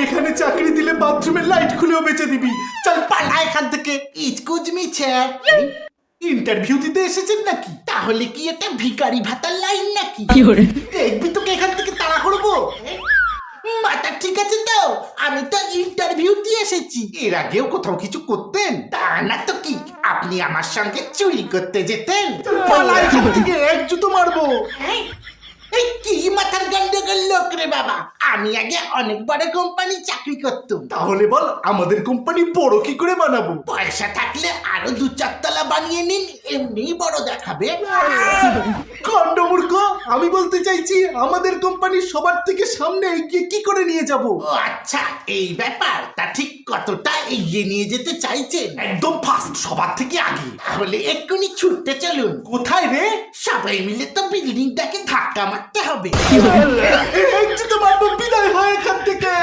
এখানে চাকরি দিলে বাথরুমের লাইট খুলেও বেঁচে দিবি। চল পালা এখান থেকে। এক্সকিউজ মি স্যার, ইন্টারভিউ দিতে এসেছেন নাকি? তাহলে কি এটা ভিখারি ভাতার লাইন নাকি? দেখবি তোকে এখান থেকে তাড়া করবো। মাথা ঠিক আছে তো? আমি তো ইন্টারভিউ দিয়ে এসেছি। এর আগেও কোথাও কিছু করতেন? তা না তো কি, আপনি আমার সঙ্গে চুরি করতে যেতেন? পালা এখান থেকে, এক জুতো মারবো। হ্যাঁ? এই কি মাথার গন্ডগোল লোক রে বাবা, আমি আগে অনেক বড় কোম্পানি চাকরি করতাম। তাহলে বল আমাদের কোম্পানি বড় কি করে বানাবো? পয়সা থাকলে আরো 2-4 তলা বানিয়ে নিন, এমনি বড় দেখাবে। খণ্ডমূর্খ, আমি বলতে চাইছি আমাদের কোম্পানি সবার থেকে সামনে এগিয়ে কি করে নিয়ে যাব। ও আচ্ছা, এই ব্যাপার। তা ঠিক কতটা এগিয়ে নিয়ে যেতে চাইছেন? একদম ফার্স্ট, সবার থেকে আগে। তাহলে এক্ষুনি ছুটতে চলুন। কোথায় রে? সবাই মিলে তো বিল্ডিংটাকে ধাক্কা মারতে হবে। এক জুতো মারবো, বিদায় হয় এখান থেকে।